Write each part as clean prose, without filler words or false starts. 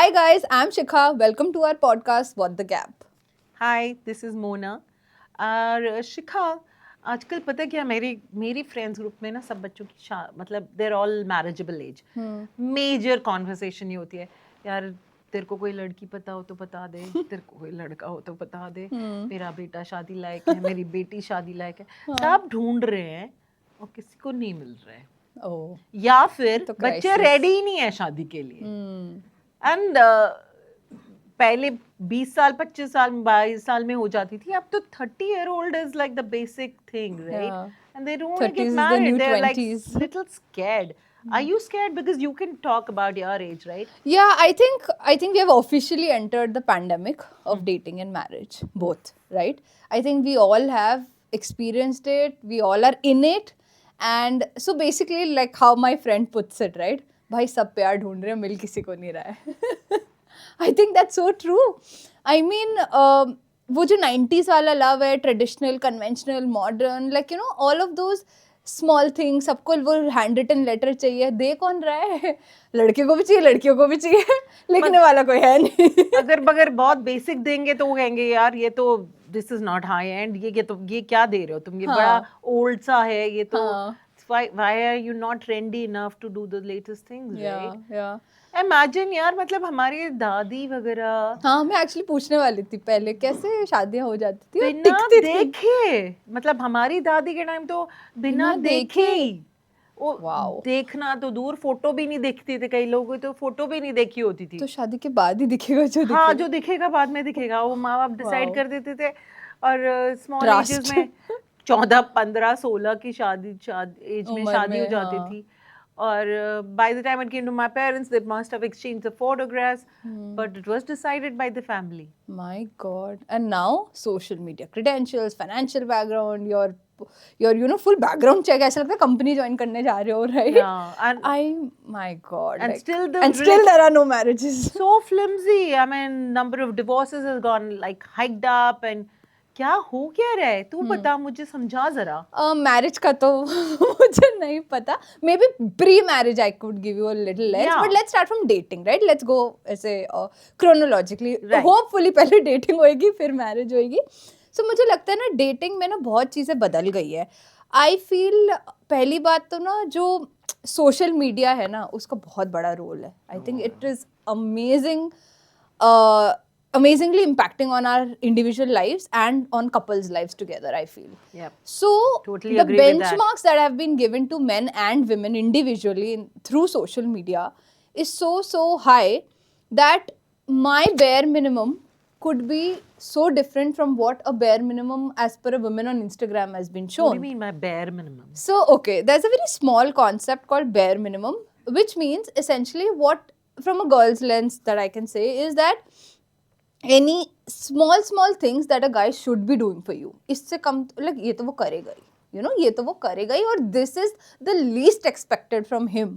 Hi guys, I'm Shikha. Welcome to our podcast What the Gap. Hi this is Mona और शिखा आजकल पता है क्या मेरी फ्रेंड्स ग्रुप में ना सब बच्चों की मतलब there all marriageable age major conversation ये होती है यार तेरे को कोई लड़की पता हो तो बता दे तेरे को कोई लड़का हो तो बता दे मेरा बेटा शादी लायक है मेरी बेटी शादी लायक है सब ढूंढ रहे हैं और किसी को नहीं मिल रहा है Oh, या फिर तो बच्चे crisis. रेडी ही नहीं है शादी के लिए Hmm. एंड पहले 20 साल 25 साल 22 साल में हो जाती थी अब तो 30 year old is like the basic thing right Yeah. and they don't want to 30s get is the married new they're like 20s. little scared are you scared because you can talk about your age right Yeah, I think we have officially entered the pandemic of dating and marriage, both, right? I think we all have experienced it. We all are in it, and so basically, like how my friend puts it, right? भाई सब प्यार ढूंढ रहे हैं मिल किसी को नहीं रहा है. I think that's so true. I mean, वो जो 90s वाला love है, traditional, conventional, modern, like you know, all of those small things, सबको वो हैंड रिटन लेटर चाहिए, दे कौन रहा है? लड़के को भी चाहिए, लड़कियों को भी चाहिए, लिखने वाला कोई है नहीं. अगर बगर बहुत बेसिक देंगे तो वो कहेंगे यार ये तो this is not high and ये क्या दे रहे हो तुम ये बड़ा ओल्ड सा है ये तो why are you not trendy enough to do the latest things right yeah. imagine यार मतलब हमारी दादी वगैरह हाँ, मैं एक्चुअली पूछने वाली थी पहले कैसे शादियां हो जाती थी और बिना टिकती थी. देखे मतलब हमारी दादी के टाइम तो बिना देखे ही वो Wow. देखना तो दूर फोटो भी नहीं देखती थे कई लोगों की तो फोटो भी नहीं देखी होती थी तो शादी के बाद ही दिखेगा जो हाँ दिखेगा. जो दिखेगा बाद में दिखेगा वो माँ बाप डिसाइड Wow. कर देते थे और स्मॉल Trust. एजेस में 14 15 16 की एज में उम्र शादी हो में, जाती हाँ. थी और by the time it came to my parents they must have exchanged the photographs but it was decided by the family My God. And now social media credentials, financial background, your full background check. ऐसा लगता है company join करने जा रहे हो, right? yeah and My God. and like, still and still there are no marriages. so flimsy I mean number of divorces has gone like hiked up and क्या हो क्या रहा है तू बता मुझे समझा जरा मैरिज का तो मुझे नहीं पता. May be pre marriage I could give you a little lens, Yeah. But let's start from dating, right? Let's go ऐसे क्रोनोलॉजिकली. Right. होपफुली पहले डेटिंग होएगी फिर मैरिज होएगी. सो मुझे लगता है ना डेटिंग में ना बहुत चीज़ें बदल गई है. आई फील पहली बात तो ना जो सोशल मीडिया है ना उसका बहुत बड़ा रोल है. I think it is amazing, amazingly impacting on our individual lives and on couples' lives together, I feel. Yep. So, Totally the agree with that. benchmarks that have been given to men and women individually through social media is so high that my bare minimum could be so different from what a bare minimum as per a woman on Instagram has been shown. What do you mean by bare minimum? So, okay, there's a very small concept called bare minimum, which means essentially what, from a girl's lens, that I can say is that any small things that a guy should be doing for you, इससे कम like ये तो वो करेगा ही, you know, ये तो वो करेगा ही, और this is the least expected from him,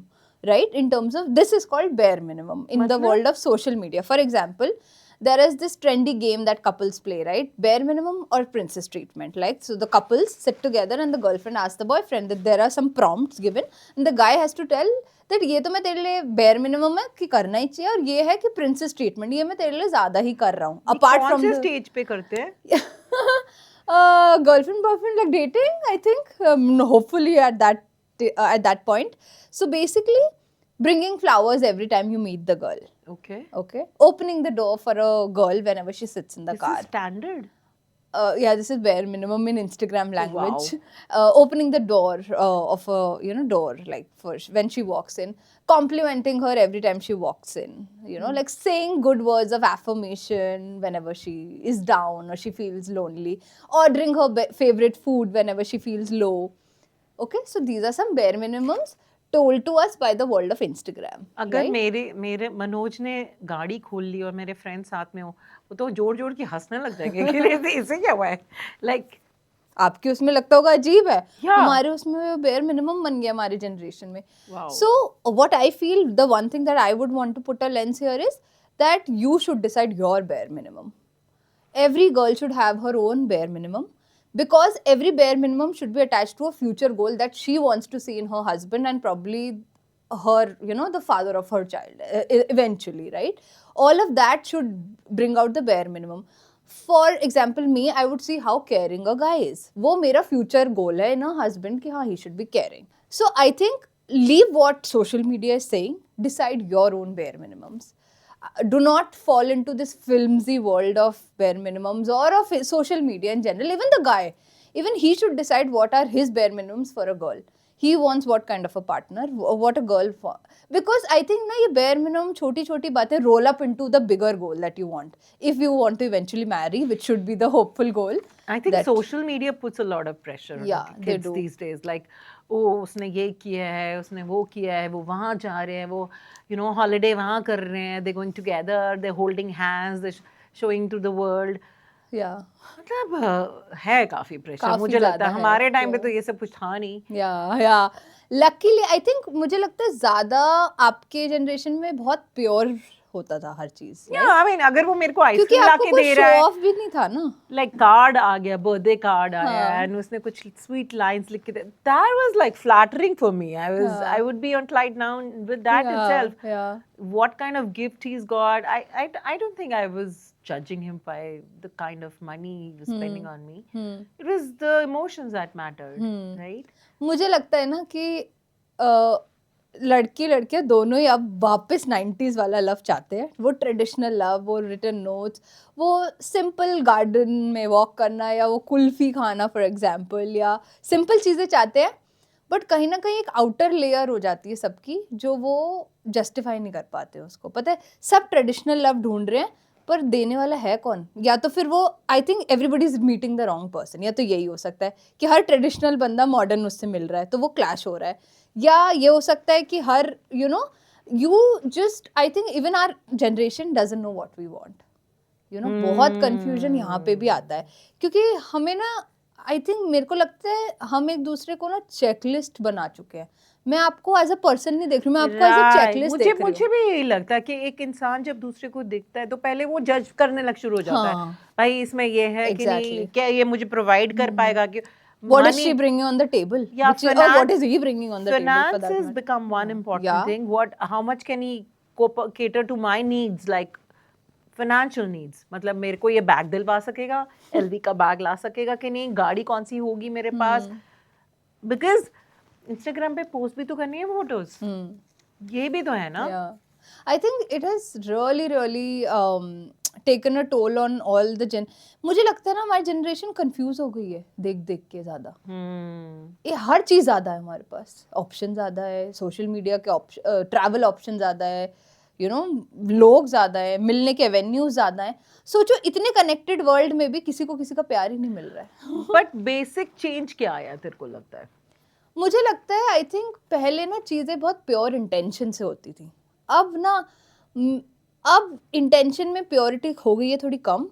right? In terms of this is called bare minimum in the world of social media. For example, there is this trendy game that couples play, right? Bare minimum or princess treatment. Like, so the couples sit together and the girlfriend asks the boyfriend that there are some prompts given and the guy has to tell that ये तो मैं तेरे लिए bare minimum है कि करना ही चाहिए, और ये है कि princess treatment ये मैं तेरे लिए ज़्यादा ही कर रहा हूँ. Apart from कौन से the स्टेज पे करते हैं girlfriend boyfriend like dating, I think, hopefully at that point. So basically, bringing flowers every time you meet the girl. okay Okay, opening the door for a girl whenever she sits in the this car. is standard Yeah, this is bare minimum in Instagram language. Wow. Opening the door of a door, like when she walks in, complimenting her every time she walks in. Like saying good words of affirmation whenever she is down or she feels lonely. Ordering her favorite food whenever she feels low. Okay, so these are some bare minimums told to us by the world of Instagram. अगर right? मेरे मनोज ने गाड़ी खोल ली और मेरे friend साथ में हो वो तो जोड़ के हंसने लग जाएंगे कि इसे क्या हुआ है लाइक आपके उसमें लगता होगा अजीब है. Yeah. हमारे उसमें बेयर मिनिमम बन गया हमारी जनरेशन में. Wow. So what I feel, the one thing that I would want to put a lens here is that you should decide your bare minimum. Every girl should have her own bare minimum, because every bare minimum should be attached to a future goal that she wants to see in her husband and probably her, you know, the father of her child eventually, right? All of that should bring out the bare minimum. For example, me, I would see how caring a guy is. वो मेरा future goal है in a husband कि हाँ, he should be caring. So I think leave what social media is saying, decide your own bare minimums. Do not fall into this flimsy world of bare minimums or of social media in general. Even the guy, even he should decide what are his bare minimums for a girl. He wants what kind of a partner, what a girl for. Because I think na ye bare minimum choti choti baatein roll up into the bigger goal that you want. If you want to eventually marry, which should be the hopeful goal. I think that- social media puts a lot of pressure on Yeah, they kids do. these days. Like, oh, उसने ये किया है, उसने वो किया है, वो वहाँ जा रहे हैं, वो you know holiday वहाँ कर रहे हैं, they're going together, they're holding hands, they're showing to the world. Yeah. मतलब है काफी प्रेशर काफी मुझे लगता ज्यादा है है, हमारे टाइम पे yeah. तो ये सब कुछ था नहीं. या लकीली आई थिंक मुझे लगता है ज्यादा आपके जनरेशन में बहुत प्योर होता था हर चीज, या आई मीन अगर वो मेरे को क्योंकि आइसक्रीम ला आपको के कोई दे शो रहा है, ऑफ भी नहीं था ना. लाइक कार्ड आ गया, बर्थडे कार्ड आया हाँ. एंड उसने कुछ स्वीट लाइंस लिख के दे, that was like flattering for me. I would be on cloud nine with that itself. Yeah What kind of gift he's got, I don't think I was judging him by the kind of money he was spending on me. It was the emotions that mattered, right? मुझे लगता है ना कि लड़की लड़के दोनों ही अब वापस 90s वाला लव चाहते हैं. वो ट्रेडिशनल लव, वो रिटन नोट्स, वो सिंपल गार्डन में वॉक करना या वो कुल्फी खाना फॉर एग्जांपल, या सिंपल चीज़ें चाहते हैं. बट कहीं ना कहीं एक आउटर लेयर हो जाती है सबकी जो वो जस्टिफाई नहीं कर पाते उसको. पता है सब ट्रेडिशनल लव ढूंढ रहे हैं पर देने वाला है कौन? या तो फिर वो I think everybody is meeting the wrong person. या तो यही हो सकता है कि हर ट्रेडिशनल बंदा मॉडर्न उससे मिल रहा है तो वो क्लैश हो रहा है. या ये हो सकता है कि हर you just I think even our generation doesn't know what we want. बहुत कंफ्यूजन यहाँ पे भी आता है क्योंकि हमें ना आई थिंक मेरे को लगता है हम एक दूसरे को ना चेकलिस्ट बना चुके हैं. मैं आपको एज अ पर्सन नहीं देख रही हूँ, मैं आपको एज अ चेकलिस्ट देख रही हूँ. मुझे भी यही लगता है कि एक इंसान जब दूसरे को देखता है तो पहले वो जज करने लग शुरू हो जाता है. हाँ. भाई इसमें ये है कि नहीं, Exactly. क्या ये मुझे प्रोवाइड कर पाएगा कि What is she bringing on the table? Yeah, Or what is he bringing on the table? For finance that has matter? become one important Yeah. thing. How much can he cater to my needs, like financial needs? मतलब मेरे को ये bag दिलवा सकेगा, LV का bag ला सकेगा कि नहीं, गाड़ी कौन सी होगी मेरे पास, because Instagram पे पोस्ट भी तो करनी है फोटोज. ये भी तो है ना. Yeah. I think it has really taken a toll on all the मुझे लगता है ना हमारी जनरेशन कंफ्यूज हो गई है देख देख के ज्यादा. ये हर चीज ज्यादा है हमारे पास, ऑप्शन ज्यादा है, सोशल मीडिया के ट्रैवल ऑप्शन ज्यादा है, लोग ज्यादा है, मिलने के एवेन्यूज ज्यादा है. सोचो इतने कनेक्टेड वर्ल्ड में भी किसी को किसी का प्यार ही नहीं मिल रहा है. बट बेसिक चेंज क्या आया तेरे को लगता है? मुझे लगता है आई थिंक पहले ना चीज़ें बहुत प्योर इंटेंशन से होती थी. अब इंटेंशन में प्योरिटी हो गई है थोड़ी कम,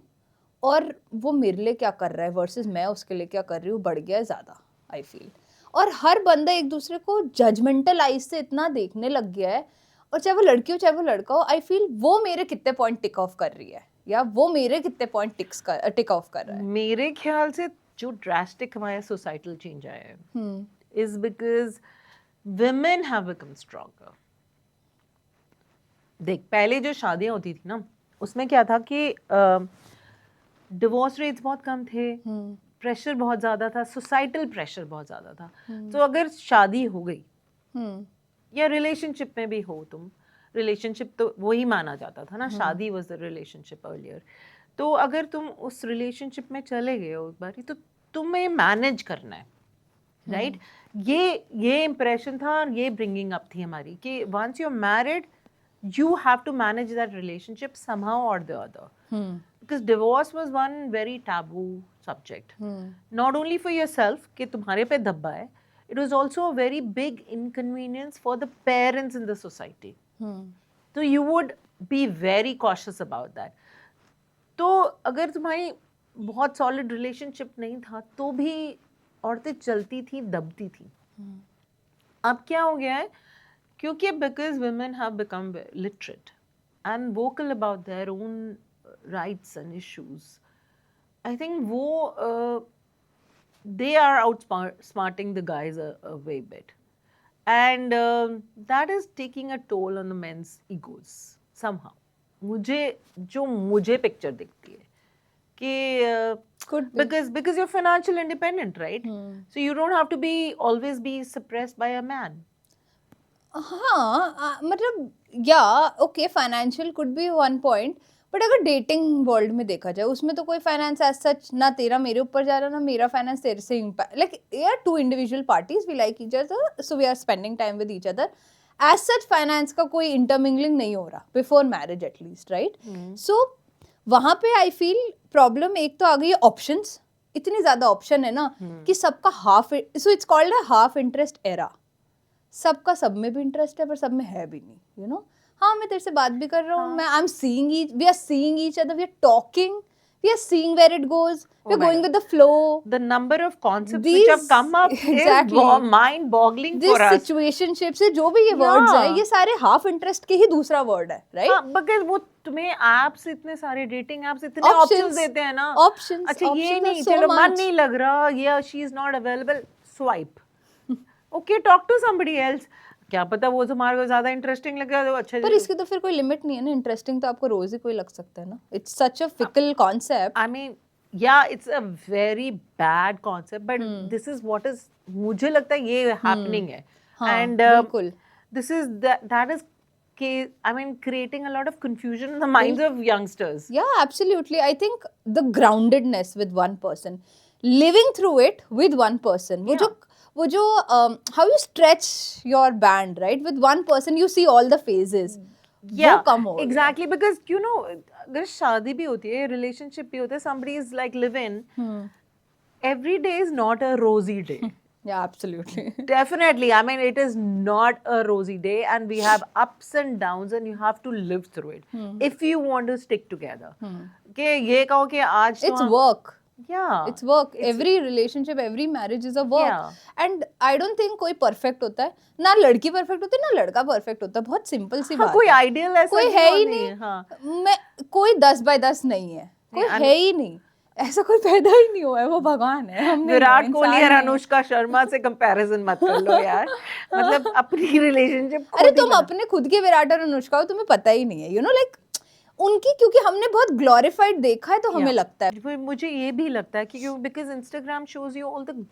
और वो मेरे लिए क्या कर रहा है वर्सेस मैं उसके लिए क्या कर रही हूँ बढ़ गया है ज़्यादा आई फील. और हर बंदा एक दूसरे को जजमेंटल आइज से इतना देखने लग गया है, और चाहे वो लड़की हो चाहे वो लड़का हो, आई फील वो मेरे कितने पॉइंट टिक ऑफ कर रही है या वो मेरे कितने पॉइंट टिक ऑफ कर रहा है. मेरे ख्याल से जो ड्रास्टिक हमारा सोसाइटल चेंज आया है is because women have become stronger. देख पहले जो शादियां होती थी ना उसमें क्या था कि डिवोर्स रेट्स बहुत कम थे, प्रेशर बहुत ज़्यादा था, सोसाइटल प्रेशर बहुत ज़्यादा था. तो अगर शादी हो गई या रिलेशनशिप में भी हो, तुम रिलेशनशिप तो वही माना जाता था ना, शादी वाज द रिलेशनशिप अर्लियर. तो अगर तुम उस रिलेशनशिप में चले गए हो एक बारी तो तुम्हें मैनेज करना है, राइट? ये इम्प्रेशन था और ये ब्रिंगिंग अप थी हमारी कि once you are married you have to manage that relationship somehow or the other. Because divorce was one very taboo subject. Not only for yourself कि तुम्हारे पे धब्बा है, it was also a very big inconvenience for the parents in the society. So you would be very cautious about that. तो अगर तुम्हारी बहुत solid relationship नहीं था तो भी औरतें चलती थी, दबती थी. अब क्या हो गया है? क्योंकि because women have become literate and vocal about their own rights and issues, I think they are outsmarting the guys a way bit. and that is taking a toll on the men's egos somehow. मुझे picture दिखती है कि Could be. because you're financial independent, right? So you don't have to be always be suppressed by a man. हाँ मतलब या okay financial could be one point, but अगर dating world में देखा जाए उसमें तो कोई फाइनेंस एज सच ना तेरा मेरे ऊपर जा रहा ना मेरा फाइनेंस तेरे से impact, like we are two individual parties, we like each other, so we are spending time with each other. As such finance का कोई इंटरमिंगलिंग नहीं हो रहा before marriage at least, right? So वहाँ पे आई फील प्रॉब्लम एक तो आ गई है ऑप्शंस, इतनी ज्यादा ऑप्शन है ना कि सबका half, so it's called a half interest era. सबका सब में भी इंटरेस्ट है पर सब में है भी नहीं, यू नो. हाँ मैं तेरे से बात भी कर रहा हूँ, मैं I am seeing each, we are seeing each other, we are talking, we are seeing where it goes, we are going with the flow. The number of concepts which have come up Exactly. is mind-boggling this for us. Situationship से जो भी ये words है ये सारे half interest के ही दूसरा word है, राइट? हाँ, because वो तुम्हें एप्स इतने सारे डेटिंग एप्स इतने Options. ऑप्शंस देते हैं ना. Options, अच्छा ये options नहीं, are so चलो मन much. नहीं लग रहा, या she is not available, swipe. Okay, talk to somebody else. क्या पता वो तुम्हारे को ज्यादा इंटरेस्टिंग लगे तो अच्छा. पर इसकी तो फिर कोई लिमिट नहीं है ना, इंटरेस्टिंग तो आपको रोज ही कोई लग सकता है ना. It's such a fickle concept. I mean, yeah, it's a very bad concept, but this is what is, मुझे लगता है ये happening है. हाँ, And बिल्कुल. this is that is I mean creating a lot of confusion in the minds of youngsters. Yeah, absolutely. I think the groundedness with one person, living through it with one person. वो जो how you stretch your band, right? With one person, you see all the phases. Yeah, वो कम हो गया. exactly, because you know अगर शादी भी होती है, relationship भी होता है, somebody is like live-in, every day is not a rosy day. Yeah, absolutely. Definitely. I mean, it is not a rosy day, and we have ups and downs, and you have to live through it if you want to stick together. कि ये कहो कि आज तो It's work. Yeah. It's work. Every relationship, every marriage is a work. Yeah. And I don't think कोई perfect होता है. ना लड़की perfect होती है ना लड़का perfect होता है. बहुत simple सी हाँ, बात कोई है. ideal ऐसा कोई नहीं है ही होनी नहीं. है, हाँ. मैं कोई 10 by 10 नहीं है. कोई है ही नहीं. ऐसा कोई पैदा ही नहीं हुआ है, वो भगवान है. हम नहीं विराट हैं, कोहली इंसान और हैं. अनुष्का शर्मा से कंपैरिजन मत कर लो यार. मतलब अपनी रिलेशनशिप अरे तुम अपने खुद के विराट और अनुष्का हो, तुम्हें पता ही नहीं है, यू नो, लाइक उनकी, क्योंकि हमने बहुत ग्लोरिफाइड देखा है तो हमें लगता है मुझे ये भी लगता है कि because Instagram shows you all the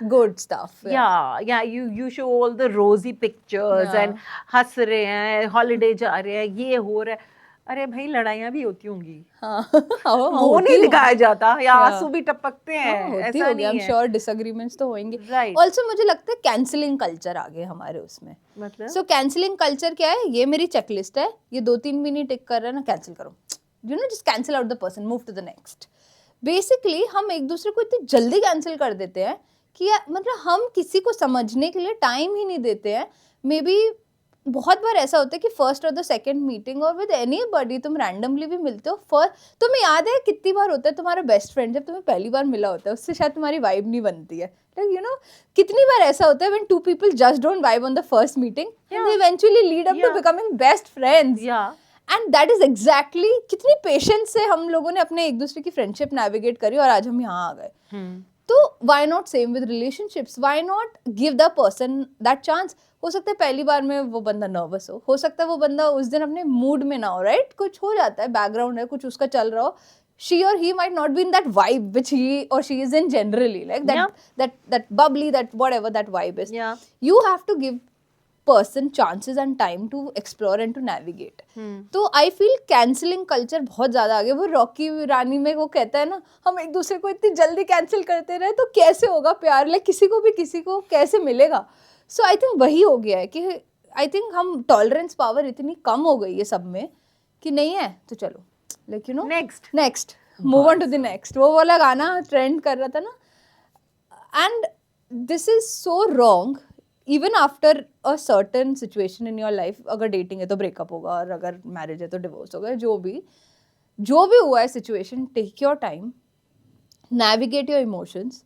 good stuff. Yeah you show all the rosy pictures and हंस रहे हैं, हॉलीडे जा रहे हैं, ये हो रहा है. अरे भाई लड़ाइयाँ भी होती होंगी. वो नहीं दिखाया जाता, या आंसू भी टपकते हैं, ऐसा नहीं है. I'm sure disagreements तो होंगे. Right. Also मुझे लगता है कैंसिलिंग कल्चर आ गया हमारे उसमें. मतलब सो कैंसिलिंग कल्चर क्या है? ये मेरी चेकलिस्ट है, ये 2-3 भी नहीं टिक कर रहा है ना, कैंसिल करो. You know, just cancel out the person, move to the next. Basically हम एक दूसरे को इतनी जल्दी कैंसिल कर देते हैं कि मतलब हम किसी को समझने के लिए टाइम ही नहीं देते हैं. मे बी बहुत बार ऐसा होता है कि फर्स्ट और द सेकंड मीटिंग और विद एनी बडी तुम रैंडमली भी मिलते हो. फर्स्ट तुम्हें याद है कितनी बार होता है तुम्हारा बेस्ट फ्रेंड जब तुम्हें पहली बार मिला होता है उससे शायद तुम्हारी वाइब नहीं बनती है, लाइक यू नो, कितनी बार ऐसा होता है when two people just don't vibe on the first meeting and they eventually lead up to becoming best friends. And that is exactly कितनी पेशेंस से हम लोगों ने अपने एक दूसरे की फ्रेंडशिप नेविगेट करी और आज हम यहाँ आ गए. तो why not same with relationships? Why not give the person that chance? हो सकता है पहली बार में वो बंदा नर्वस हो सकता है वो बंदा उस दिन अपने मूड में ना हो, राइट? कुछ हो जाता है, बैकग्राउंड है, कुछ उसका चल रहा हो. She or he might not be in that vibe which he or she is in generally, like that bubbly, that whatever that vibe is. You have to give person chances and time to explore and to navigate. तो I feel cancelling culture बहुत ज़्यादा आ गया. वो Rocky रानी में वो कहता है ना, हम एक दूसरे को इतनी जल्दी कैंसिल करते रहे तो कैसे होगा प्यार, लाइक किसी को भी किसी को कैसे मिलेगा. सो आई थिंक वही हो गया है कि आई थिंक हम टॉलरेंस पावर इतनी कम हो गई है सब में कि नहीं है तो चलो, like you know, next move on to the next. वो वाला गाना ट्रेंड कर रहा था ना. And this is so wrong. Even after a certain situation in your life, अगर डेटिंग है तो ब्रेकअप होगा और अगर मैरिज है तो डिवोर्स होगा, जो भी हुआ है situation, take your time, navigate your emotions,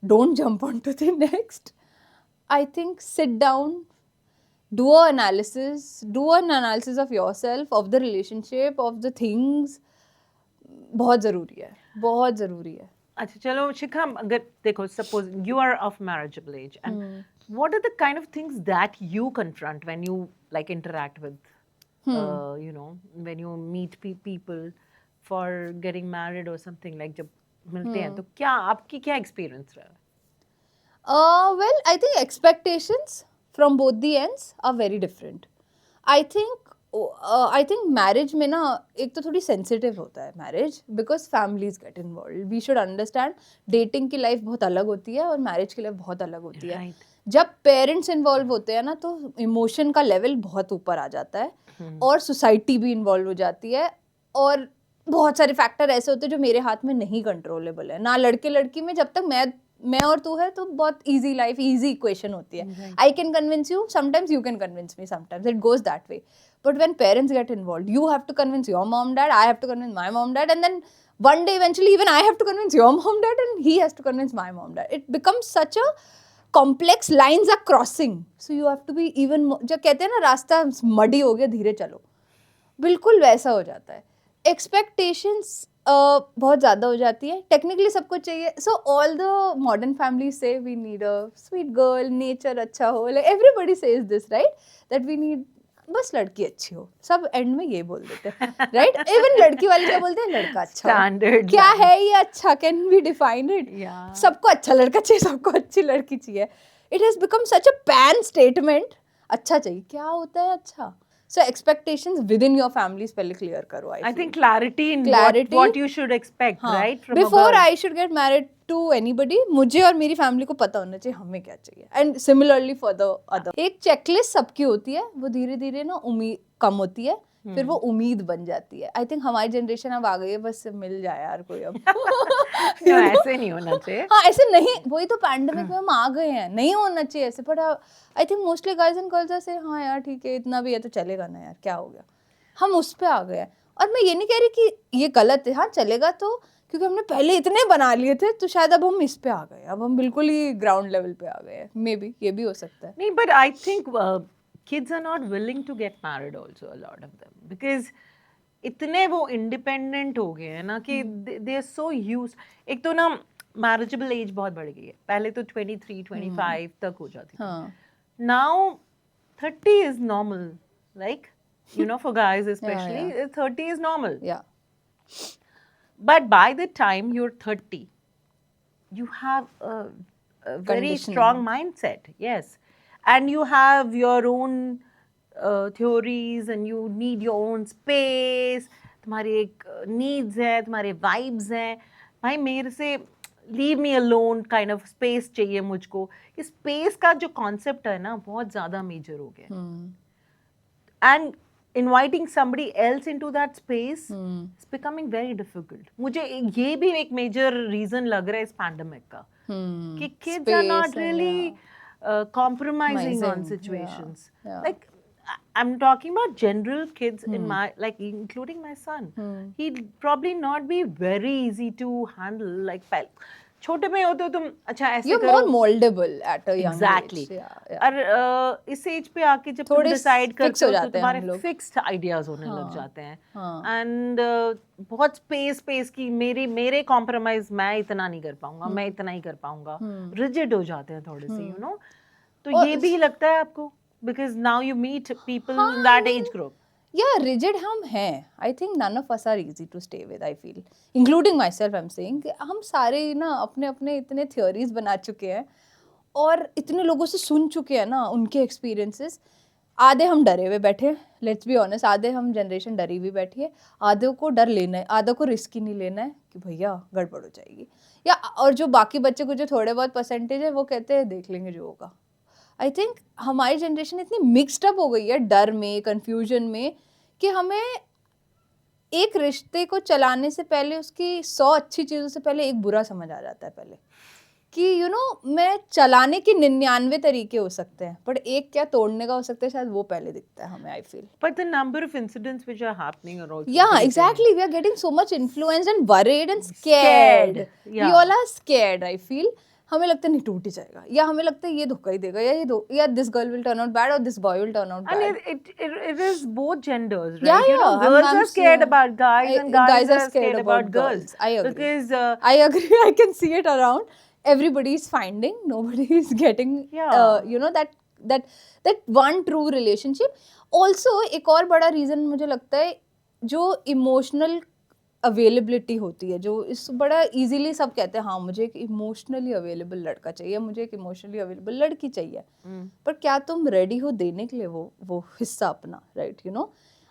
don't jump on to the next. I think sit down, do an analysis of yourself, of the relationship, of the things. बहुत ज़रूरी है. अच्छा चलो शिखा, अगर देखो suppose you are of marriageable age and what are the kind of things that you confront when you like interact with you know, when you meet people for getting married or something, like जब मिलते हैं तो क्या आपकी क्या experience रहा है? Well, I think expectations from both the ends are very different. I think marriage में ना एक तो थोड़ी sensitive होता है marriage because families get involved. We should understand dating की life बहुत अलग होती है और marriage की life बहुत अलग होती है. Right. जब पेरेंट्स इन्वॉल्व होते हैं ना तो इमोशन का लेवल बहुत ऊपर आ जाता है और सोसाइटी भी इन्वॉल्व हो जाती है और बहुत सारे फैक्टर ऐसे होते हैं जो मेरे हाथ में नहीं कंट्रोलेबल है ना. लड़के लड़की में जब तक मैं और तू है तो बहुत इजी लाइफ, इजी इक्वेशन होती है. I can convince you, sometimes you can convince me, sometimes it goes that way. But when parents get involve, you have to convince your mom dad, I have to convince my mom dad, and then one day eventually even I have to convince your mom dad and he has to convince my mom dad. It becomes such a complex, lines are crossing, so you have to be even more. जो कहते हैं ना रास्ता muddy हो गया धीरे चलो, बिल्कुल वैसा हो जाता है. एक्सपेक्टेशंस बहुत ज़्यादा हो जाती है. टेक्निकली सब कुछ चाहिए. So all the modern families से we need a sweet girl, nature अच्छा हो, like everybody says this right, that we need बस लड़की अच्छी हो. सब एंड में ये बोल देते हैं राइट. इवन लड़की वाले क्या बोलते हैं, लड़का अच्छा हो. Standard क्या है ये अच्छा, can we define it? Yeah. सबको अच्छा लड़का चाहिए, सबको अच्छी लड़की चाहिए. It has become such a pan statement. अच्छा चाहिए, क्या होता है अच्छा? So expectations within your families पहले clear करो. I think clarity in Clarity. what you should expect, right? From a Before girl. I should get married to anybody, मुझे और मेरी फैमिली को पता होना चाहिए हमें क्या चाहिए. And similarly for the other. एक चेकलिस्ट सबकी होती है, वो धीरे धीरे ना उम्मीद कम होती है, फिर वो उम्मीद बन जाती है. आई थिंक हमारी जनरेशन अब आ गई है, बस मिल जाए यार कोई अब. No, ऐसे नहीं होना चाहिए. हाँ ऐसे नहीं, वही तो पैंडेमिक में हम आ गए हैं, नहीं होना चाहिए ऐसे. But I think mostly guys and girls से हाँ यार ठीक है इतना भी है तो चलेगा ना यार, क्या हो गया, हम उस पे आ गए हैं. और मैं ये नहीं कह रही कि ये गलत है, हाँ चलेगा तो, क्योंकि हमने पहले इतने बना लिए थे तो शायद अब हम इस पे आ गए, अब हम बिल्कुल ही ग्राउंड लेवल पे आ गए हैं. मे बी ये भी हो सकता है. नहीं, but I think kids are not willing to get married also, a lot of them, because इतने वो इंडिपेंडेंट हो गए हैं ना कि दे आर सो यूज्ड. एक तो ना मैरिजेबल एज बहुत बढ़ गई है. पहले तो 23 25 तक हो जाती थी. हाँ now 30 is normal, like you know, for guys especially, 30 is normal. या But by the time you're 30, you have a very Conditioning. strong mindset, yes. And you have your own theories and you need your own space. तुम्हारी एक needs है, तुम्हारे vibes हैं. भाई मेरे से leave me alone kind of space चाहिए मुझको. ये space का जो concept है ना बहुत ज़्यादा major हो गया. And inviting somebody else into that space is becoming very difficult. मुझे ये भी एक major reason लग रहा है इस pandemic का कि kids are not really compromising on situations. Like I'm talking about general kids in my, like including my son. He'd probably not be very easy to handle. Like छोटे में होते हो तुम, अच्छा ऐसे you're करो. more moldable at a young Exactly. age. और इस एज पे आके जब तुम थोड़े डिसाइड fix करते हो हो तो जाते हैं तुम्हारे हम लोग. फिक्स्ड आइडियाज होने लग जाते हैं. हाँ. एंड बहुत स्पेस की मेरे कॉम्प्रोमाइज मैं इतना नहीं कर पाऊंगा, मैं इतना ही कर पाऊंगा. रिजिड हो जाते हैं थोड़े से, यू नो. तो ये भी लगता है आपको, because now you meet people in that age group. Yeah, rigid हम हैं. I think none of us are easy to stay with, I feel. Including myself, I'm saying. हम सारे ना अपने अपने इतने theories बना चुके हैं और इतने लोगों से सुन चुके हैं ना उनके experiences. आधे हम डरे हुए बैठे हैं, लेट्स बी ऑनेस्ट. आधे हम जनरेशन डरी हुई बैठी है. आधे को डर लेना है, आधे को रिस्क ही नहीं लेना है कि भैया गड़बड़ हो जाएगी. या और जो बाकी बच्चे को जो थोड़े बहुत परसेंटेज है वो कहते हैं देख लेंगे जो होगा. आई थिंक हमारी जनरेशन इतनी मिक्सड अप हो गई है डर में, कन्फ्यूजन में, कि हमें एक रिश्ते को चलाने से पहले उसकी 100 अच्छी चीज़ों से पहले एक बुरा समझ आ जाता है पहले. कि यू नो मैं चलाने के 99 तरीके हो सकते हैं बट एक क्या तोड़ने का हो सकता है, शायद वो पहले दिखता है हमें. I feel But the number of incidents which are happening are also yeah increasing. exactly, we are getting so much influenced and worried and scared. Yeah. We all are scared, I feel. हमें लगता है नहीं टूट ही जाएगा, या हमें लगता है ये धोखा ही देगा, या या this girl will turn out bad और this boy will turn out And bad. it is both genders, right? Yeah, You know, yeah, girls I'm are scared saying- about guys, and guys are scared about girls. I agree. Because I agree. I can see it around. Everybody is finding. Nobody is getting. Yeah. You know that one true relationship. Also, एक और बड़ा reason मुझे लगता है जो emotional availability होती है, जो इस बड़ा easily सब कहते हैं हाँ मुझे एक emotionally available लड़का चाहिए, मुझे एक emotionally available लड़की चाहिए. पर क्या तुम ready हो देने के लिए वो हिस्सा अपना, right? You know,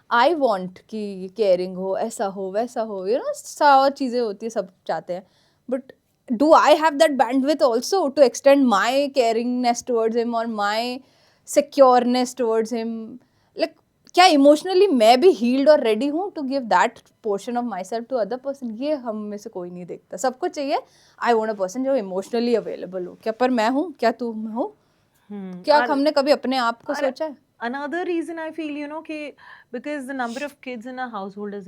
I want कि caring हो, ऐसा हो, वैसा हो, you know, 100 चीज़ें होती है, सब चाहते हैं. But do I have that bandwidth also to extend my caringness towards him or my secureness towards him? Like, क्या इमोशनली मैं भी हील्ड और रेडी हूँ to give that portion of myself to other person? ये हम में से कोई नहीं देखता. सबको चाहिए आई वांट अ पर्सन जो इमोशनली अवेलेबल हो. क्या पर मैं हूँ? क्या तू हो? क्या हमने कभी अपने आप को सोचा है? Another reason I feel, you know, because the number of kids in a household has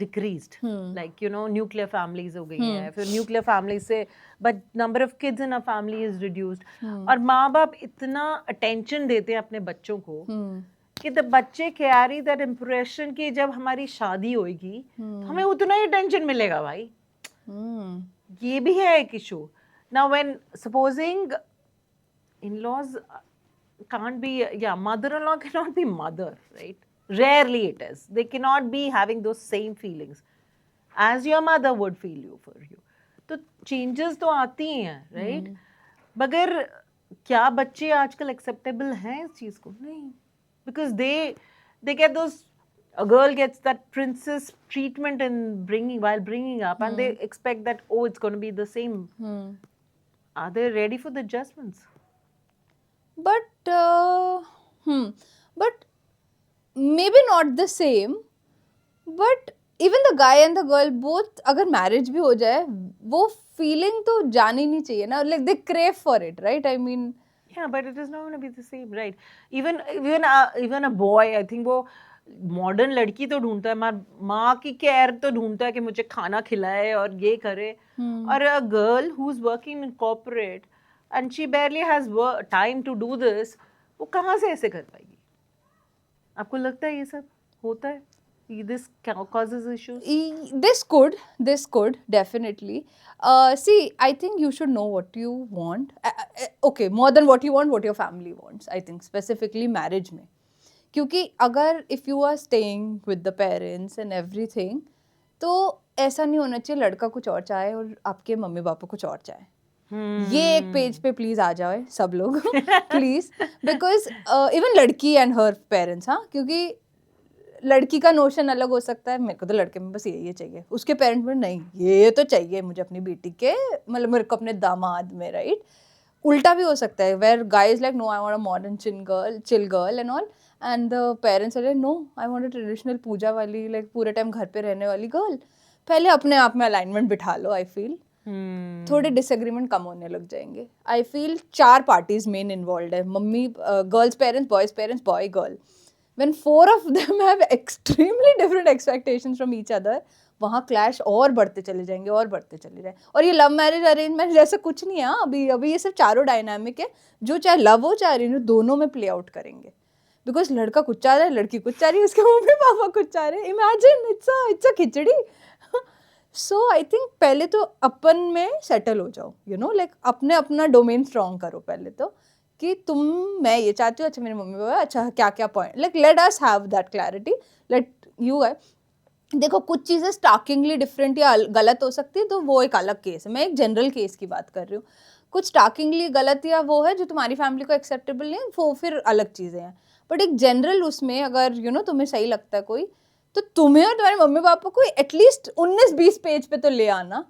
decreased. Like, you know, nuclear families हो गई हैं, फिर nuclear families से, but number of kids in a family is reduced. और माँ बाप इतना attention देते हैं अपने बच्चों को कि the बच्चे carry that impression कि जब हमारी शादी होएगी हमें उतना ही attention मिलेगा भाई. ये भी है एक issue. Now when supposing in-laws can't be, mother-in-law cannot be mother, right? Rarely it is. They cannot be having those same feelings as your mother would feel you for you. तो changes तो आती हैं, right? मगर क्या बच्चे आजकल acceptable हैं इस चीज को? नहीं. Because they get those, a girl gets that princess treatment while bringing up, and they expect that, oh, it's going to be the same. Are they ready for the adjustments? But but maybe not the same. But even the guy and the girl both, अगर marriage भी हो जाए, वो feeling तो जानी नहीं चाहिए ना. Like they crave for it, right? I mean. Yeah, but it is not going to be the same, right? Even a boy, I think वो मॉडर्न लड़की तो ढूंढता है, माँ की केयर तो ढूंढता है कि मुझे खाना खिलाए और ये करे. और a girl who is working in corporate and she barely has time to do this, वो कहाँ से ऐसे कर पाएगी? आपको लगता है ये सब होता है? This causes issues? This could definitely. See, I think you should know what you want. Okay, more than what you want, what your family wants. I think specifically marriage में. क्योंकि अगर if you are staying with the parents and everything, तो ऐसा नहीं होना चाहिए लड़का कुछ और चाहे और आपके मम्मी पापा कुछ और चाहे. ये एक पेज पे प्लीज आ जाए सब लोग प्लीज. बिकॉज इवन लड़की एंड हर पेरेंट्स, हाँ, क्योंकि लड़की का नोशन अलग हो सकता है. मेरे को तो लड़के में बस ये चाहिए, उसके पेरेंट्स में नहीं ये तो चाहिए मुझे अपनी बेटी के, मतलब मेरे को अपने दामाद में, राइट? उल्टा भी हो सकता है where guy is like no I want a modern chill girl and all, and the parents are like no I want a traditional puja वाली, लाइक पूरे टाइम घर पे रहने वाली गर्ल. पहले अपने आप में अलाइनमेंट बिठा लो. आई फील थोड़े डिसएग्रीमेंट कम होने लग जाएंगे. I feel 4 parties main involve है, mummy, girls parents, boys parents, boy girl. When 4 of them have extremely different expectations from each other, वहाँ क्लैश और बढ़ते चले जाएंगे और बढ़ते चले जाए. और ये लव मैरिज अरेंज मैरिज जैसा कुछ नहीं है. अभी ये सिर्फ चारों डायनामिक है जो चाहे लव हो चाहे अरेंज हो, दोनों में प्ले आउट करेंगे. बिकॉज लड़का कुछ चाह रहा है, लड़की कुछ चाह रही है, उसके मम्मी पापा कुछ चाह रहे हैं. Imagine it's a khichdi. So I think पहले तो अपन में सेटल हो जाओ, यू नो, लाइक अपने अपना डोमेन स्ट्रॉन्ग करो पहले तो, कि मैं ये चाहती हूँ, अच्छा मेरे मम्मी पापा, अच्छा क्या क्या point, like let us have that clarity. Let you है. देखो कुछ चीज़ें स्टार्किंगली डिफरेंट या गलत हो सकती है, तो वो एक अलग केस है. मैं एक जनरल केस की बात कर रही हूँ. कुछ स्टार्किंगली गलत या वो है जो तुम्हारी फैमिली को एक्सेप्टेबल नहीं है, वो फिर अलग चीज़ें हैं. बट एक जनरल उसमें अगर यू नो तुम्हें सही लगता है कोई, तो तुम्हें और तुम्हारे मम्मी पापा को एटलीस्ट 19-20 पेज पे तो ले आना.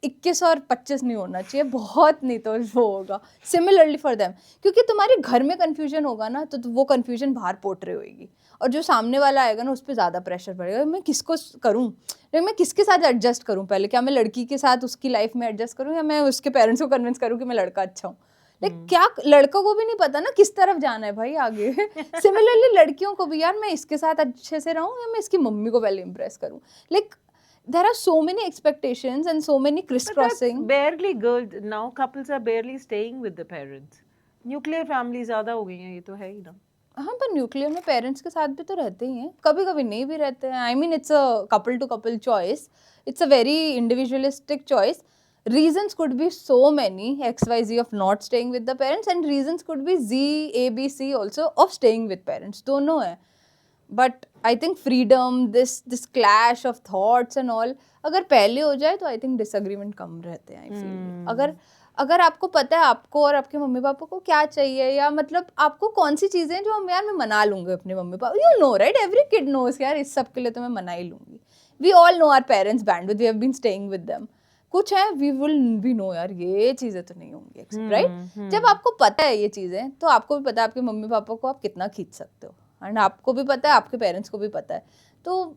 21 और 25 नहीं होना चाहिए, बहुत, नहीं तो वो होगा. सिमिलरली फॉर देम, क्योंकि तुम्हारे घर में कन्फ्यूजन होगा ना, तो वो कन्फ्यूजन बाहर पोर्ट्रे होएगी, और जो सामने वाला आएगा ना उस पर ज़्यादा प्रेशर पड़ेगा. मैं किसको करूँ, मैं किसके साथ एडजस्ट करूँ पहले? क्या मैं लड़की के साथ उसकी लाइफ में एडजस्ट करूँ, या मैं उसके पेरेंट्स को कन्विंस करूँ कि मैं लड़का अच्छा हूँ? लाइक क्या लड़कों को भी नहीं पता ना किस तरफ जाना है भाई आगे. सिमिलरली लड़कियों को भी, यार मैं इसके साथ अच्छे से रहूँ या मैं इसकी मम्मी को पहले इम्प्रेस करूँ. Like there are so many expectations and so many But that's crisscrossing. barely girls now. Couples are barely staying with the parents. Nuclear family ज़्यादा हो गई हैं, ये तो है ही ना. हाँ, पर न्यूक्लियर में पेरेंट्स के साथ भी तो रहते ही हैं, कभी कभी नहीं भी रहते हैं. I mean it's a couple to couple choice, it's a very individualistic choice. Reasons could be so many, XYZ of not staying with the parents, and reasons could be Z, A, B, C also of staying with parents. दोनों है. But I think freedom, this clash of thoughts and all, अगर पहले हो जाए तो I think disagreement कम रहते हैं. I feel अगर आपको पता है आपको और आपके मम्मी पापा को क्या चाहिए, या मतलब आपको कौन सी चीज़ें हैं जो हम यार मैं मना लूँगी अपने मम्मी पापा, you know right, every kid knows यार इस सब के लिए तो मैं मना ही लूँगी. We all know our parents bandwidth, we have been staying with them. कुछ है वी विल वी नो यार ये चीज़ें तो नहीं होंगी, राइट. जब आपको पता है ये चीज़ें, तो आपको भी पता है आपके मम्मी पापा को आप कितना खींच सकते हो, एंड आपको भी पता है आपके पेरेंट्स को भी पता है. तो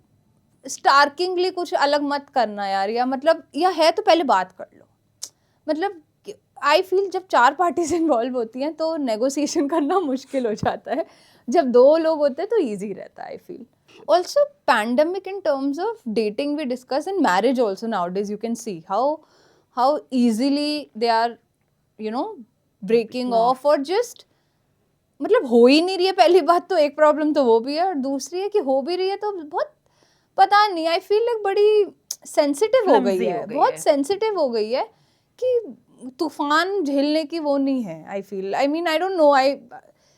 स्टार्किंगली कुछ अलग मत करना यार, या मतलब या है तो पहले बात कर लो. मतलब आई फील जब 4 पार्टीज इन्वॉल्व होती हैं तो नेगोशिएशन करना मुश्किल हो जाता है. जब 2 लोग होते हैं तो ईजी रहता है I feel. Also pandemic in terms of dating we discuss, in marriage also nowadays you can see how easily they are, you know, breaking off, or just मतलब हो ही नहीं रही है. पहली बात तो एक प्रॉब्लम तो वो भी है, और दूसरी है कि हो भी रही है तो बहुत पता नहीं, आई फील लाइक बड़ी सेंसिटिव हो गई है, बहुत सेंसिटिव हो गई है कि तूफान झेलने की वो नहीं है. I feel, I mean I don't know, I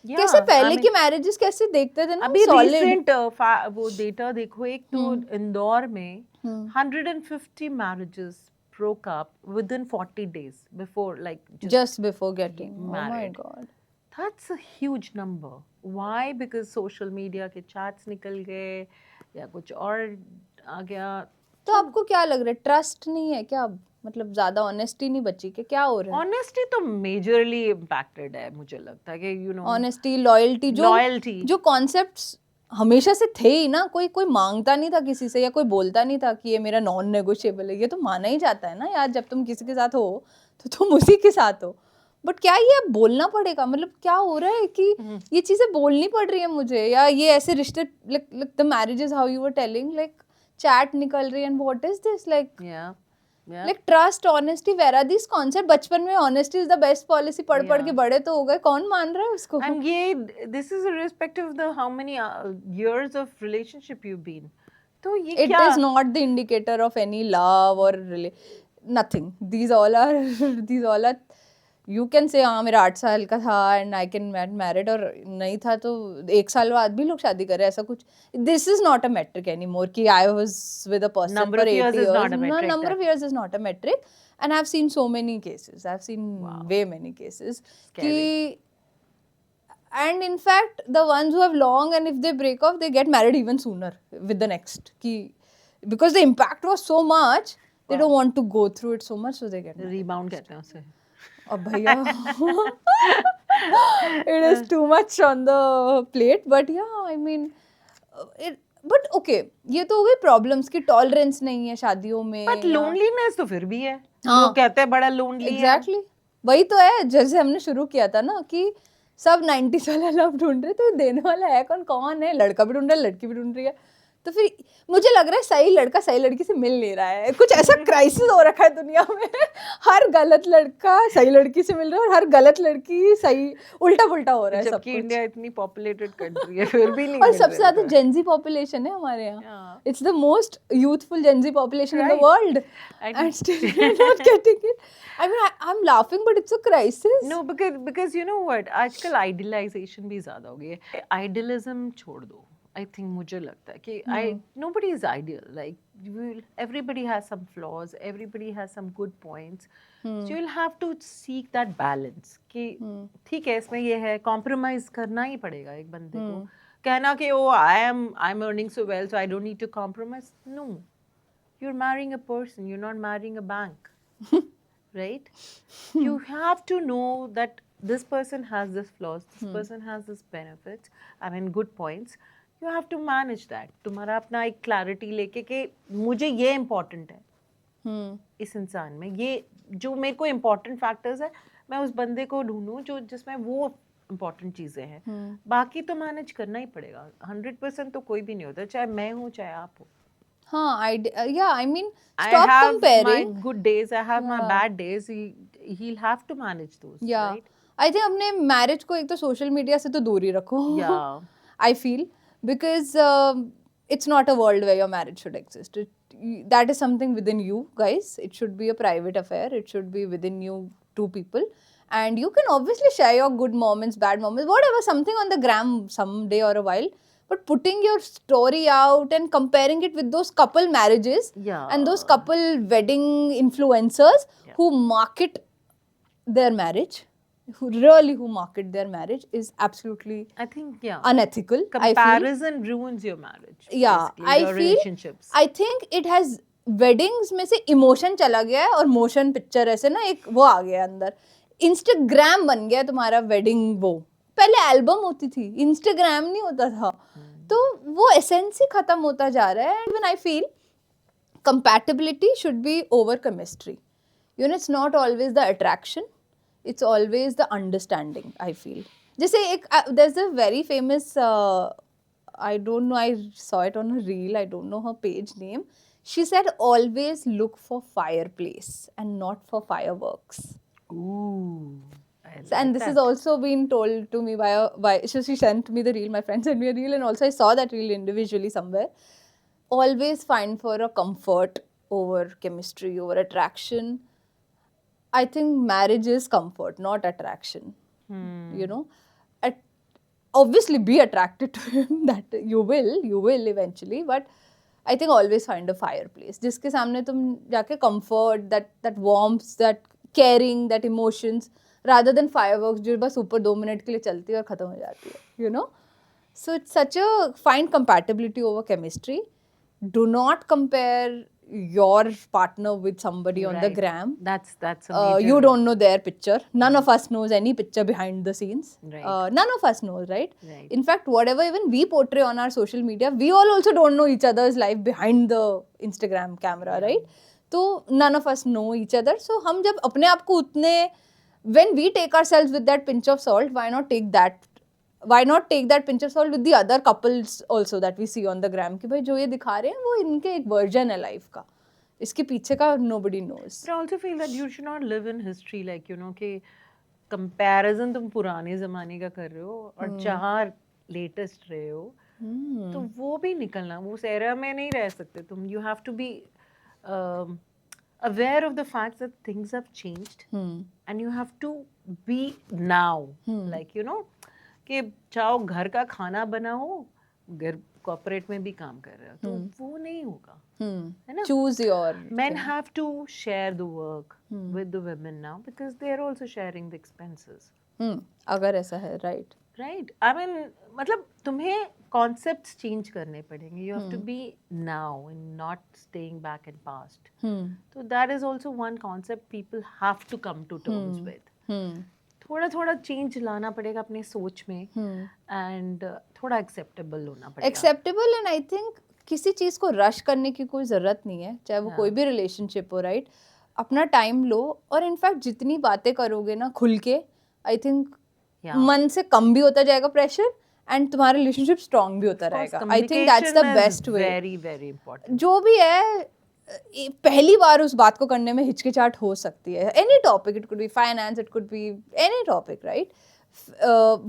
कैसे पहले की मैरिजेस कैसे देखते थे ना, अभी solid. रिसेंट वो डेटा देखो, एक तो इंदौर में 150 marriages broke up within 40 days before, like just before getting married. Oh my god, that's a huge number. Why? Because social media के chats निकल गए या कुछ और आ गया. तो आपको क्या लग रहा है, ट्रस्ट नहीं है क्या, मतलब ज्यादा ऑनेस्टी नहीं बची कि क्या हो रहा है? ऑनेस्टी तो मेजरली इम्पैक्टेड है, मुझे लगता है कि यू नो ऑनेस्टी, लॉयल्टी, जो कॉन्सेप्ट्स हमेशा से थे ही ना, कोई मांगता नहीं था किसी से, या कोई बोलता नहीं था कि ये मेरा नॉन नेगोशिएबल है. ये तो माना ही जाता है ना यार, जब तुम किसी के साथ हो तो तुम उसी के साथ हो. बट क्या ये अब बोलना पड़ेगा, मतलब क्या हो रहा है कि ये चीजें बोलनी पड़ रही है मुझे, या ये ऐसे रिश्ते, like the marriages how you were telling, like chat निकल रही है, and what is this, like like trust, honesty, where are these concept? बचपन में honesty is the best policy पढ़ के बड़े तो हो गए, कौन मान रहा है उसको? And ये this is irrespective of the how many years of relationship you've been. तो ये it क्या? is not the indicator of any love or nothing. These all are you can say हाँ मेरा 8 साल का था and I can get married, और नहीं था तो 1 साल बाद भी लोग शादी कर रहे हैं, ऐसा कुछ. This is not a metric anymore कि I was with a person Number for of 8 years years. is not a metric. Number of years is not a metric, and I've seen so many cases. I've seen way many cases. कि and in fact the ones who have long, and if they break off they get married even sooner with the next कि because the impact was so much, they don't want to go through it so much, so they get married. Rebound कहते हैं उसे. अब भैया it is too much on the plate, but yeah, I mean but okay, ये तो हो गई problems की, टॉलरेंस नहीं है शादियों में. But loneliness तो फिर भी है. लोग कहते हैं बड़ा lonely है. Exactly, वही तो है. जैसे हमने शुरू किया था ना कि सब 90s वाला लव ढूंढ रहे, तो देने वाला है कौन है? लड़का भी ढूंढ रहा है, लड़की भी ढूंढ रही है. तो फिर मुझे लग रहा है सही लड़का सही लड़की से मिल नहीं रहा है, कुछ ऐसा क्राइसिस हो रखा है दुनिया में. हर गलत लड़का सही लड़की से मिल रहा है, और हर गलत लड़की सही उल्टा पुल्टा हो रहा है. जबकि इंडिया इतनी पॉपुलेटेड कंट्री है फिर भी नहीं. और सबसे ज्यादा जेंजी पॉपुलेशन है हमारे यहाँ. It's the most youthful Gen Z population in the world, and still we are not getting it. I mean I am laughing but it's a crisis. No because you know what, आजकल idealisation भी ज्यादा हो गई है. Idealism छोड़ दो. I think मुझे लगता है कि nobody is ideal. Like everybody has some flaws, everybody has some good points. So you'll have to seek that balance. कि ठीक है इसमें ये है, compromise करना ही पड़ेगा एक बंदे को. कहना कि oh I'm earning so well, so I don't need to compromise. No, you're marrying a person. You're not marrying a bank, right? You have to know that this person has this flaws, this person has this benefits, I mean good points. You have to manage that. तुम्हारा अपना एक clarity लेके कि मुझे ये important है इस इंसान में, ये जो मेरे को इम्पोर्टेंट फैक्टर्स है, मैं उस बंदे को ढूंढूं जो जिसमें वो इम्पोर्टेंट चीज़ें हैं. बाकी तो मैनेज करना ही पड़ेगा. 100% तो कोई भी नहीं होता, चाहे मैं हूँ चाहे आप हो. हाँ, yeah, I mean, I stop have comparing. my good days, I have my Yeah. bad days. He'll have to manage those, या right? आई थिंक अपने मैरिज को एक तो सोशल मीडिया से तो दूर ही रखो. Yeah. I feel because it's not a world where your marriage should exist. That is something within you guys. It should be a private affair. It should be within you two people. And you can obviously share your good moments, bad moments, whatever, something on the gram someday or a while. But putting your story out and comparing it with those couple marriages Yeah. and those couple wedding influencers Yeah. who market their marriage, who market their marriage, is absolutely I think, yeah. unethical. I feel. Comparison ruins your marriage. Yeah, basically, I your feel. relationships. I think it has weddings में से emotion चला गया है और motion picture ऐसे ना एक वो आ गया अंदर. इंस्टाग्राम बन गया तुम्हारा वेडिंग. वो पहले एल्बम होती थी, इंस्टाग्राम नहीं होता था. तो वो एसेंस ही खत्म होता जा रहा है. And I feel compatibility should be over chemistry. You know, it's not always the attraction, it's always the understanding, I feel. जैसे एक there's a very famous I don't know, I saw it on a reel, I don't know her page name. She said always look for fireplace and not for fireworks. Ooh. I like And this that. has also been told to me by so she sent me the reel, my friend sent me a reel, and also I saw that reel individually somewhere. Always find for a comfort over chemistry, over attraction. I think marriage is comfort, not attraction. You know, obviously be attracted to him, that you will eventually, but I think always find a fireplace जिसके सामने तुम जाके comfort, that warmth, that caring, that emotions, rather than fireworks जो बस ऊपर 2 minute के लिए चलती है और खत्म हो जाती है, you know. So it's such a find compatibility over chemistry. Do not compare your partner with somebody on the Right. gram. That's a major. You don't know their picture. None of us knows any picture behind the scenes. Right. None of us knows, right? Right. In fact, whatever even we portray on our social media, we all also don't know each other's life behind the Instagram camera, right? So none of us know each other. So हम जब अपने आप को उतने, when we take ourselves with that pinch of salt, why not take that pinch of salt with the other couples also that we see on the gram कि भाई जो ये दिखा रहे हैं वो इनके एक वर्जन है लाइफ का, इसके पीछे का nobody knows. But I also feel that you should not live in history, like, you know, कि comparison तुम पुराने ज़माने का कर रहे हो और जहाँ latest रहे हो, तो वो भी निकलना, वो era में नहीं रह सकते तुम. You have to be aware of the fact that things have changed and you have to be now, like, you know, कि चाहो घर का खाना बनाओ, घर कॉर्पोरेट में भी काम कर रहे हो, तो वो नहीं होगा, है ना? Choose your Men have to share the work with the women now because they are also sharing the expenses. अगर ऐसा है, right? Right. I mean, मतलब तुम्हें concepts change करने पड़ेंगे. You have to be now and not staying back in past. So that is also one concept people have to come to terms with. थोड़ा थोड़ा change लाना पड़ेगा अपने सोच में एंड थोड़ा एक्सेप्टेबल होना पड़ेगा. एक्सेप्टेबल. एंड आई थिंक किसी चीज को रश करने की कोई जरूरत नहीं है, चाहे वो कोई भी रिलेशनशिप हो, राइट? अपना टाइम लो और इनफैक्ट जितनी बातें करोगे ना खुल के, आई थिंक मन से कम भी होता जाएगा प्रेशर एंड तुम्हारा रिलेशनशिप स्ट्रांग भी होता रहेगा. I think that's the best way. Very very important. जो भी है, पहली बार उस बात को करने में हिचकिचाहट हो सकती है. Any topic, it could be finance, it could be any topic, right?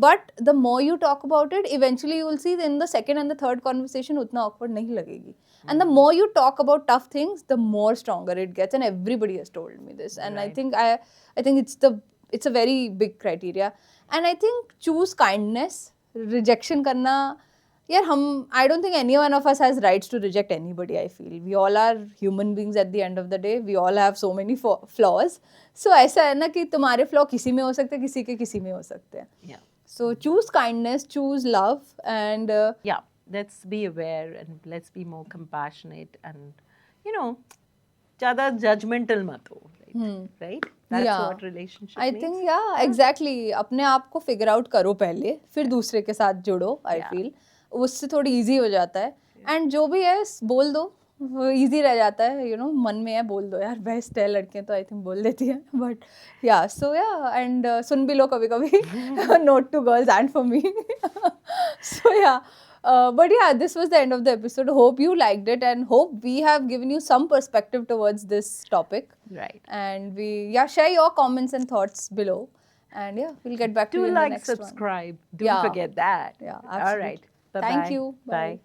But the more you talk about it, eventually you will see in the second and the third conversation उतना ऑकवर्ड नहीं लगेगी. And the more you talk about tough things, the more stronger it gets. And everybody has told me this. And I think it's a very big criteria. And I think choose kindness. Rejection करना, यार हम, I don't think any one of us has rights to reject anybody. I feel we all are human beings at the end of the day. We all have so many flaws. So ऐसा है ना कि तुम्हारे flaw किसी में हो सकते हैं, किसी के किसी में हो सकते हैं. Yeah. So choose kindness, choose love, and yeah, let's be aware and let's be more compassionate and, you know, ज़्यादा judgmental मत हो, right? That's Yeah. what relationship I means. think yeah, exactly. अपने आप को figure out करो पहले, फिर दूसरे के साथ जुड़ो. I feel उससे थोड़ी easy हो जाता है. And जो भी है बोल दो, वो easy रह जाता है. You know, मन में है बोल दो यार, बेस्ट है, लड़कियां तो I think बोल देती हैं. But yeah, so yeah, and सुन भी लो कभी कभी. Note to girls and for me. So yeah, But yeah, this was the end of the episode. Hope you liked it and hope we have given you some perspective towards this topic. Right. And share your comments and thoughts below. And yeah, we'll get back to Do you in the like, next one. subscribe. Don't Yeah. forget that. Yeah, All absolutely. right. Bye-bye. Thank you. Bye. Bye.